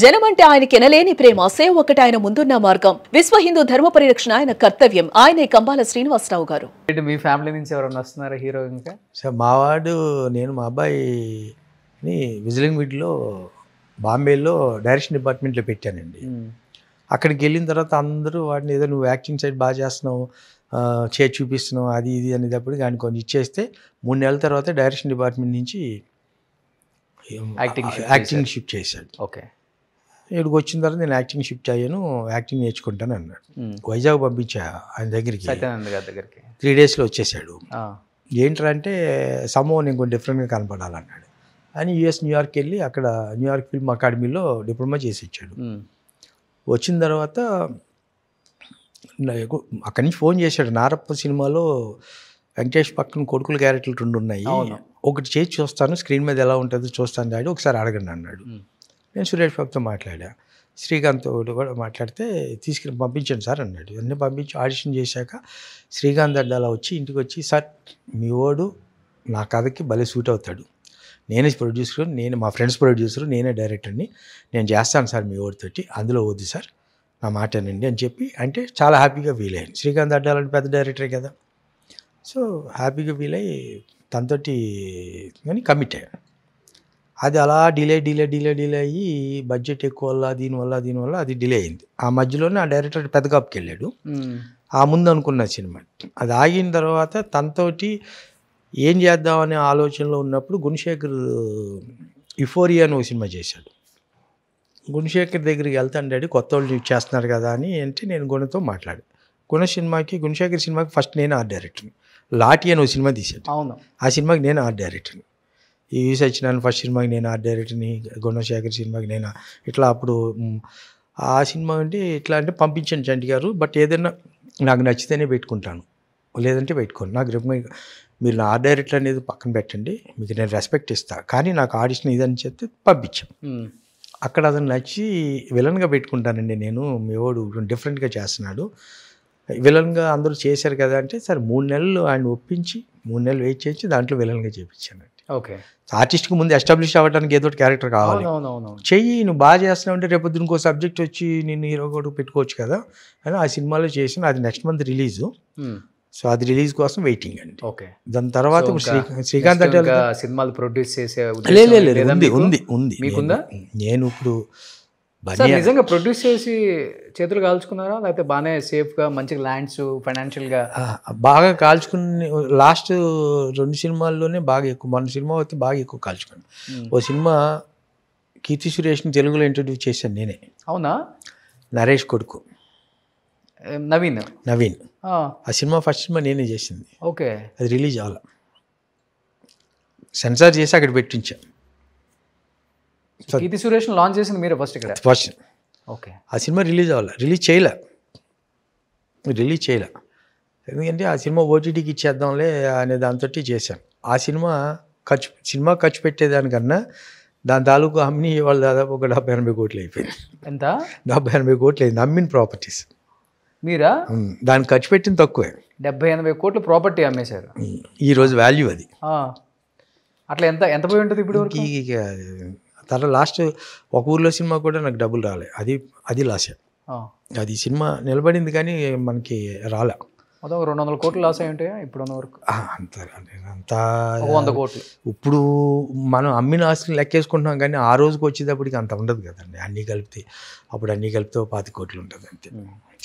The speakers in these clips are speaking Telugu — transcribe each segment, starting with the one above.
జనమంటే ఆయనకి ఎనలేని ప్రేమ, సేవ ఒకటి ఆయన ముందున్న మార్గం. విశ్వ హిందూ ధర్మ పరిరక్షణ ఆయన కర్తవ్యం. ఆయనే కంబాల శ్రీనివాసరావు గారు. మీ ఫ్యామిలీ నుంచి ఎవరైనా వస్తున్నారా హీరో? ఇంకా సార్ మావాడు నేను మా అబ్బాయిని విజిలింగ్ వీడ్లో బాంబేలో డైరెక్షన్ డిపార్ట్మెంట్లో పెట్టానండి. అక్కడికి వెళ్ళిన తర్వాత అందరూ వాడిని ఏదో నువ్వు యాక్టింగ్ సైడ్ బాగా చేస్తున్నావు, చేసి చూపిస్తున్నావు, అది ఇది అనేటప్పుడు కానీ కొన్ని ఇచ్చేస్తే 3 నెలల తర్వాత డైరెక్షన్ డిపార్ట్మెంట్ నుంచి యాక్టింగ్ షిఫ్ట్ చేశాడు. ఓకే. ఇక్కడికి వచ్చిన తర్వాత నేను యాక్టింగ్ షిఫ్ట్ అయ్యాను, యాక్టింగ్ నేర్చుకుంటాను అన్నాడు. వైజాగ్ పంపించా ఆయన దగ్గరికి. 3 డేస్లో వచ్చేసాడు. ఏంట్రా అంటే సమో నేను కొంచెం డిఫరెంట్గా కనపడాలన్నాడు అని యూఎస్ న్యూయార్క్ వెళ్ళి అక్కడ న్యూయార్క్ ఫిల్మ్ అకాడమీలో డిప్లొమా చేసి ఇచ్చాడు. వచ్చిన తర్వాత అక్కడి నుంచి ఫోన్ చేశాడు. నారప్ప సినిమాలో వెంకటేష్ పక్కన కొడుకుల క్యారెక్టర్లు 2 ఉన్నాయి, ఒకటి చేసి చూస్తాను, స్క్రీన్ మీద ఎలా ఉంటుందో చూస్తాను డాడీ, ఒకసారి అడగండి అన్నాడు. నేను సురేష్ బాబుతో మాట్లాడా, శ్రీకాంత్ కూడా మాట్లాడితే తీసుకుని పంపించండి సార్ అన్నాడు. అన్నీ పంపించి ఆడిషన్ చేశాక శ్రీకాంత్ అడ్డాలా వచ్చి ఇంటికి వచ్చి, సార్ మీ వాడు నా కథకి భలే సూట్ అవుతాడు, నేనే ప్రొడ్యూసర్, నేను మా ఫ్రెండ్స్ ప్రొడ్యూసరు, నేనే డైరెక్టర్ని, నేను చేస్తాను సార్ మీ వాడితోటి, అందులో వద్దు సార్ నా మాటనండి అని చెప్పి అంటే చాలా హ్యాపీగా ఫీల్ అయ్యాను. శ్రీకాంత్ అడ్డాలంటే పెద్ద డైరెక్టరే కదా, సో హ్యాపీగా ఫీల్ అయ్యి తనతోటి కానీ కమిట్ అయ్యాను. అది అలా డిలే అయ్యి బడ్జెట్ ఎక్కువ వల్ల దీనివల్ల అది డిలే అయింది. ఆ మధ్యలోనే ఆ డైరెక్టర్ పెద్ద కప్కి వెళ్ళాడు. ఆ ముందు అనుకున్న సినిమా అది ఆగిన తర్వాత తనతోటి ఏం చేద్దామనే ఆలోచనలో ఉన్నప్పుడు గుణశేఖర్ యుఫోరియా అని ఒక సినిమా చేశాడు. గుణశేఖర్ దగ్గరికి వెళ్తాను డాడీ, కొత్త వాళ్ళు చేస్తున్నారు కదా అని అంటే నేను గుణతో మాట్లాడు. గుణశేఖర్ సినిమాకి ఫస్ట్ నేను ఆర్ట్ డైరెక్టర్ని. లాఠీ అని ఒక సినిమా తీశాడు, ఆ సినిమాకి నేను ఆర్ట్ డైరెక్టర్ని. ఈ సత్యనారాయణ ఫస్ట్ సినిమాకి నేను ఆర్ట్ డైరెక్టర్ని, గుణశేఖర్ సినిమాకి నేను ఇట్లా. అప్పుడు ఆ సినిమా అంటే ఇట్లా అంటే పంపించండి చంటి గారు, బట్ ఏదైనా నాకు నచ్చితేనే పెట్టుకుంటాను, లేదంటే పెట్టుకోను. నాకు మీరు నా ఆర్ట్ డైరెక్టర్ అనేది పక్కన పెట్టండి, మీకు నేను రెస్పెక్ట్ ఇస్తాను, కానీ నాకు ఆడిషన్ ఇదని చెప్తే పంపించాం. అక్కడ అతను నచ్చి విలన్గా పెట్టుకుంటానండి నేను, మీ వాడు డిఫరెంట్గా చేస్తున్నాడు, విలన్గా అందరూ చేశారు కదా అంటే, సరే 3 నెలలు ఆయన ఒప్పించి 3 నెలలు వెయిట్ చేసి దాంట్లో విలన్గా చేయించానండి. ఓకే. ఆర్టిస్ట్కి ముందు ఎస్టాబ్లిష్ అవ్వడానికి ఏదో క్యారెక్టర్ కావాలి, చెయ్యి, నువ్వు బాగా చేస్తున్నావు అంటే రేపు ఇంకో సబ్జెక్ట్ వచ్చి నేను హీరో కూడా పెట్టుకోవచ్చు కదా అని ఆ సినిమాలో చేసిన. అది నెక్స్ట్ మంత్ రిలీజు, సో అది రిలీజ్ కోసం వెయిటింగ్ అండి. ఓకే. దాని తర్వాత శ్రీకాంత్ అంటే సినిమాలు ప్రొడ్యూస్ చేసే ఉంది మీకుందా? నేను ఇప్పుడు నిజంగా ప్రొడ్యూస్ చేసి చేతులు కాల్చుకున్నారా, లేకపోతే బాగానే సేఫ్గా మంచిగా ల్యాండ్స్ ఫైనాన్షియల్గా బాగా కాల్చుకుని లాస్ట్ 2 సినిమాల్లోనే బాగా ఎక్కువ, మన సినిమా అయితే బాగా ఎక్కువ కాల్చుకున్నాను. ఓ సినిమా కీర్తి సురేష్ని తెలుగులో ఇంట్రడ్యూస్ చేశాను నేనే. అవునా? నరేష్ కొడుకు నవీన్. ఆ సినిమా ఫస్ట్ సినిమా నేనే చేసింది. ఓకే. అది రిలీజ్ అవ్వాలి, సెన్సార్ చేసి అక్కడ పెట్టించా. కీర్తి సురేష్ లాంచ్ చేసింది మీరే ఫస్ట్ ఇక్కడ? ఫస్ట్. ఓకే. ఆ సినిమా రిలీజ్ అవ్వాలి, రిలీజ్ చేయలే, ఎందుకంటే ఆ సినిమా ఓటీటీకి ఇచ్చేద్దాంలే అనే దాంతో చేశాను. ఆ సినిమా ఖర్చు పెట్టేదానికన్నా దాని తాలూకు అమ్మి వాళ్ళు దాదాపు ఒక 70-80 కోట్లు అయిపోయింది. ఎంత? 70-80 కోట్లు అయింది అమ్మిన ప్రాపర్టీస్. మీరా? దానికి ఖర్చు పెట్టింది తక్కువే. 70-80 కోట్లు ప్రాపర్టీ అమ్మేశారు. ఈరోజు వాల్యూ అది. అట్లా ఎంత పోయి ఉంటుంది ఇప్పుడు? తర్వాత లాస్ట్ ఒక ఊర్లో సినిమా కూడా నాకు డబ్బులు రాలే, అది లాసే. అది సినిమా నిలబడింది కానీ మనకి రాలే. 200 కోట్లు లాస్ అయి ఉంటాయా ఇప్పుడు వరకు? అంతా 100 కోట్లు. ఇప్పుడు మనం అమ్మిన ఆస్తులు లెక్కేసుకుంటున్నాం కానీ ఆ రోజుకి వచ్చేటప్పటికి అంత ఉండదు కదండి. అన్నీ కలిపితే 20 కోట్లు ఉంటుంది అంతే,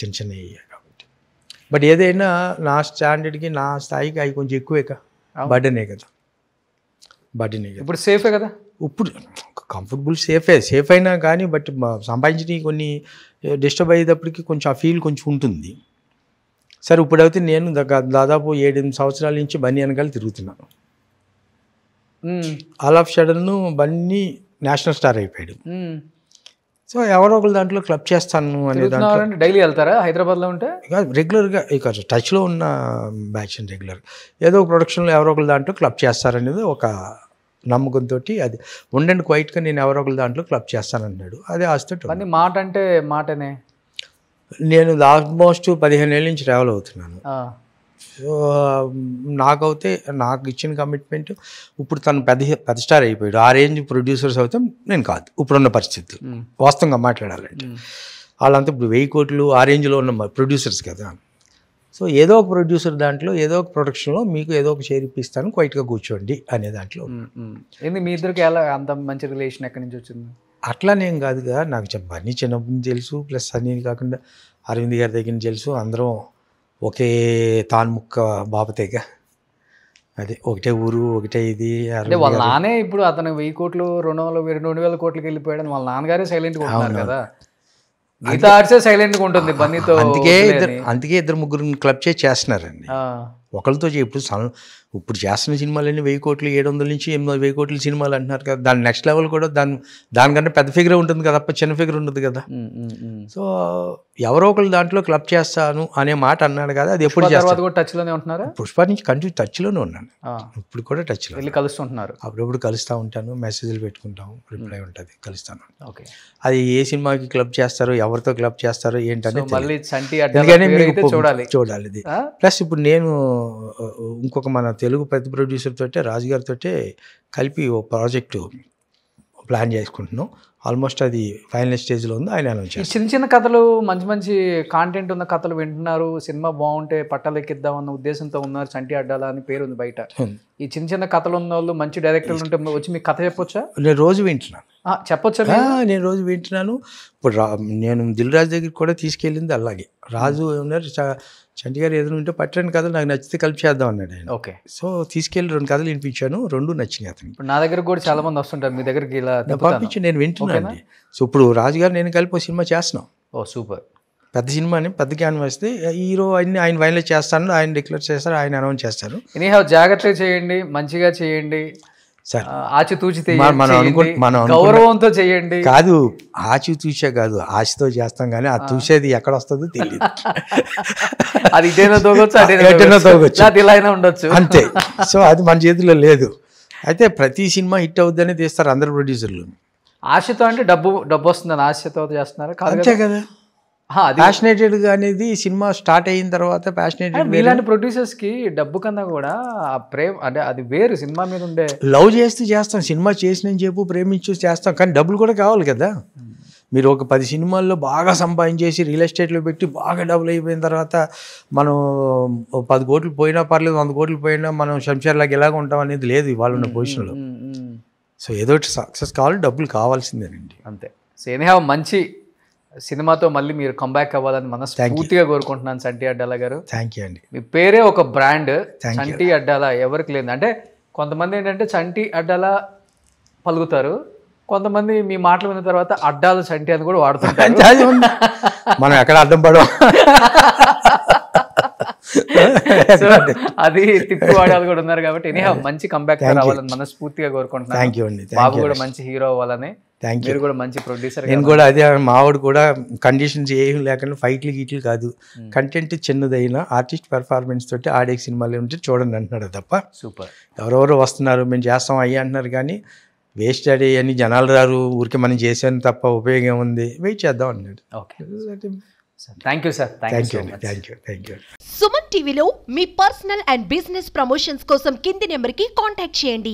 చిన్నవి కాబట్టి. బట్ ఏదైనా నా స్టాండర్డ్కి నా స్థాయికి అవి కొంచెం ఎక్కువే బర్డెనే కదా. ఇప్పుడు సేఫే కదా? ఇప్పుడు కంఫర్టబుల్ సేఫ్ అయినా కానీ బట్ సంపాదించినవి కొన్ని డిస్టర్బ్ అయ్యేటప్పటికి కొంచెం ఆ ఫీల్ కొంచెం ఉంటుంది. సరే ఇప్పుడైతే నేను దాదాపు 7-8 సంవత్సరాల నుంచి బన్నీ వెనకాల తిరుగుతున్నాను. All of sudden Bunny national star అయిపోయాడు. సో ఎవరో ఒకరు దాంట్లో క్లబ్ చేస్తాను అనే దాంట్లో డైలీ వెళ్తారా హైదరాబాద్లో ఉంటే? రెగ్యులర్గా ఇక టచ్లో ఉన్న బ్యాచ్ రెగ్యులర్ ఏదో ఒక ప్రొడక్షన్లో ఎవరో ఒకరు దాంట్లో క్లబ్ చేస్తారనేది ఒక నమ్మకంతో అది ఉండండి క్వైట్గా నేను ఎవరో ఒకరు దాంట్లో క్లబ్ చేస్తానన్నాడు. అదే ఆస్తి మాట అంటే మాటనే. నేను ఆల్మోస్ట్ 15 ఏళ్ళ నుంచి ట్రావెల్ అవుతున్నాను. సో నాకైతే నాకు ఇచ్చిన కమిట్మెంట్ ఇప్పుడు తను పెద్ద స్టార్ అయిపోయాడు, ఆ రేంజ్ ప్రొడ్యూసర్స్ అయితే నేను కాదు ఇప్పుడున్న పరిస్థితులు, వాస్తవంగా మాట్లాడాలంటే. వాళ్ళంతా ఇప్పుడు 1000 కోట్లు ఆ రేంజ్లో ఉన్న ప్రొడ్యూసర్స్ కదా. సో ఏదో ఒక ప్రొడ్యూసర్ దాంట్లో ఏదో ఒక ప్రొడక్షన్లో మీకు ఏదో ఒక షేర్ ఇప్పిస్తాను, క్వైట్గా కూర్చోండి అనే దాంట్లో. ఏంది మీ ఇద్దరికి ఎలా అంత మంచి రిలేషన్ ఎక్కడి నుంచి వచ్చింది? అట్లానేం కాదుగా, నాకు బన్నీ చిన్నప్పటి నుంచి తెలుసు, ప్లస్ అన్నీ కాకుండా అరవింద్ గారి దగ్గర నుంచి తెలుసు. అందరం ఒకే తాన్ముక్క బాపతేగా, అదే ఒకటే ఊరు ఒకటే ఇది. అంటే వాళ్ళ నానే ఇప్పుడు అతను 1000 కోట్లు రుణంలో 2,000 కోట్లకి వెళ్ళిపోయాడని వాళ్ళ నాన్నగారే సైలెంట్గా ఉంటున్నారు కదా. గీత ఆర్ట్సే సైలెంట్గా ఉంటుంది బన్నీతో. అందుకే ఇద్దరు ముగ్గురు క్లబ్ చేస్తున్నారండి. ఒకరితో ఇప్పుడు చేస్తున్న సినిమాలన్నీ 1000 కోట్లు 700 నుంచి 800 కోట్ల సినిమాలు అంటున్నారు కదా. దాని నెక్స్ట్ లెవెల్ కూడా దానికన్నా పెద్ద ఫిగర్ ఉంటుంది కదా, చిన్న ఫిగర్ ఉండదు కదా. సో ఎవరో ఒకళ్ళు దాంట్లో క్లబ్ చేస్తాను అనే మాట అన్నాడు కదా, అది ఎప్పుడు టచ్లోనే ఉంటున్నారు. పుష్ప నుంచి కంటిన్యూ టచ్లోనే ఉన్నాను, ఇప్పుడు కూడా టచ్లో వెళ్ళి కలుస్తుంటున్నారు. అప్పుడప్పుడు కలుస్తూ ఉంటాను, మెసేజ్లు పెట్టుకుంటాం, రిప్లై ఉంటుంది, కలుస్తాను. ఓకే, అది ఏ సినిమాకి క్లబ్ చేస్తారో ఎవరితో క్లబ్ చేస్తారో ఏంటనే చూడాలి ఇది. ప్లస్ ఇప్పుడు నేను ఇంకొక మన తెలుగు పెద్ద ప్రొడ్యూసర్ తోటే రాజు గారితో కలిపి ఓ ప్రాజెక్టు ప్లాన్ చేసుకుంటున్నాం. ఆల్మోస్ట్ అది ఫైనల్ స్టేజ్లో ఉంది. ఆయన అనౌన్స్ చేస్తారు. చిన్న చిన్న కథలు, మంచి మంచి కాంటెంట్ ఉన్న కథలు వింటున్నారు, సినిమా బాగుంటే పట్టాలెక్కిద్దామన్న ఉద్దేశంతో ఉన్నారు. చంటి అడ్డాల అని పేరు ఉంది బయట. ఈ చిన్న చిన్న కథలు ఉన్న వాళ్ళు, మంచి డైరెక్టర్లు ఉంటే వచ్చి మీకు కథ చెప్పొచ్చా? నేను రోజు వింటున్నాను. చెప్పొచ్చా? నేను రోజు వింటున్నాను. ఇప్పుడు నేను దిల్ రాజు దగ్గరికి కూడా తీసుకెళ్ళింది అలాగే. రాజు ఏమన్నారు, చంటి గారు ఏదైనా ఉంటే పట్టని కథలు నాకు నచ్చితే కలిపి చేద్దాం అన్నాడు ఆయన. ఓకే, సో తీసుకెళ్ళి 2 కథలు వినిపించాను, 2 నచ్చినాయి అతనికి. ఇప్పుడు నా దగ్గర కూడా చాలా మంది వస్తుంటారు మీ దగ్గరికి, ఇలా పంపించి నేను వింటున్నాను. సో ఇప్పుడు రాజుగారు నేను కలిపి ఒక సినిమా చేస్తున్నాం. ఓ సూపర్, పెద్ద సినిమాని పెద్ద క్యాన్ వేస్తే హీరో అన్ని ఆయన ఫైనల్ చేస్తాను, ఆయన డిక్లేర్ చేస్తారు, ఆయన అనౌన్స్ చేస్తారు. ఎనీహౌ జాగ్రత్తగా చేయండి, మంచిగా చేయండి, ఆచితూచి గౌరవంతో చేయండి. కాదు ఆచితూచే కాదు, ఆశతో చేస్తాం, కానీ ఆ చూసేది ఎక్కడ వస్తుందో తెలియదు. అది ఇటైనా తోగొచ్చు, ఇలా అయినా ఉండొచ్చు, అంతే. సో అది మన చేతిలో లేదు. అయితే ప్రతి సినిమా హిట్ అవుద్దని తీస్తారు అందరు ప్రొడ్యూసర్లు. ఆశతో అంటే డబ్బు వస్తుందని ఆశతో చేస్తున్నారు, అంతే కదా. ప్యాషనేటెడ్గా అనేది సినిమా స్టార్ట్ అయిన తర్వాత ప్యాషనేటెడ్. ఇలాంటి ప్రొడ్యూసర్స్ కి డబ్బు కన్నా కూడా ఆ ప్రేమ, అంటే అది వేరు, సినిమా మీద ఉండే లవ్ చేస్తూ చేస్తాం. సినిమా చేసిన చెప్పు ప్రేమించు చేస్తాం, కానీ డబ్బులు కూడా కావాలి కదా. మీరు ఒక 10 సినిమాల్లో బాగా సంపాదించేసి రియల్ ఎస్టేట్లో పెట్టి బాగా డబ్బులు అయిపోయిన తర్వాత మనం 10 కోట్లు పోయినా పర్లేదు, 100 కోట్లు పోయినా మనం శంషర్లాగా ఎలాగ ఉంటాం అనేది లేదు ఇవాళ ఉన్న పొజిషన్లో. సో ఏదో సక్సెస్ కావాలి, డబ్బులు కావాల్సిందేనండి, అంతే. సో ఎనీహౌ మంచి సినిమాతో మళ్ళీ మీరు కంబ్యాక్ అవ్వాలని మనస్ఫూర్తిగా కోరుకుంటున్నాను చంటి అడ్డాల గారు. థ్యాంక్ యూ అండి. మీ పేరే ఒక బ్రాండ్, చంటి అడ్డాల. ఎవరికి లేదు అంటే కొంతమంది ఏంటంటే చంటి అడ్డాల పలుకుతారు, కొంతమంది మీ మాటలు విన్న తర్వాత అడ్డాల చంటి అని కూడా వాడుతుంటారు. మనం ఎక్కడ అడ్డం పడవ, అది తిప్పి వాడాలి కూడా ఉన్నారు. కాబట్టి ఎనీహౌ మంచి కంబ్యాక్ రావాలని మనస్ఫూర్తిగా కోరుకుంటున్నాను. బాబు కూడా మంచి హీరో అవ్వాలని, మీరు కూడా మంచి ప్రొడ్యూసర్. నేను కూడా అదే, మావాడు కూడా కండిషన్స్ ఏం లేకుండా ఫైట్లు గీట్లు కాదు, కంటెంట్ చిన్నదైనా ఆర్టిస్ట్ పెర్ఫార్మెన్స్ తోటి ఆడే సినిమాలు ఉంటే చూడండి అంటున్నాడు తప్ప. సూపర్. ఎవరెవరో వస్తున్నారు మేము చేస్తాం అయ్యి అంటున్నారు, కానీ వేస్ట్ అడే అని జనాలు రారు, ఊరికి మనం చేసాను తప్ప ఉపయోగం ఉంది, వెయిట్ చేద్దాం అన్నాడు. Okay, thank you sir. Thank you. Suman టీవీలో మీ పర్సనల్ అండ్ బిజినెస్ ప్రమోషన్స్ కోసం కింది నెంబర్కి కాంటాక్ట్ చేయండి.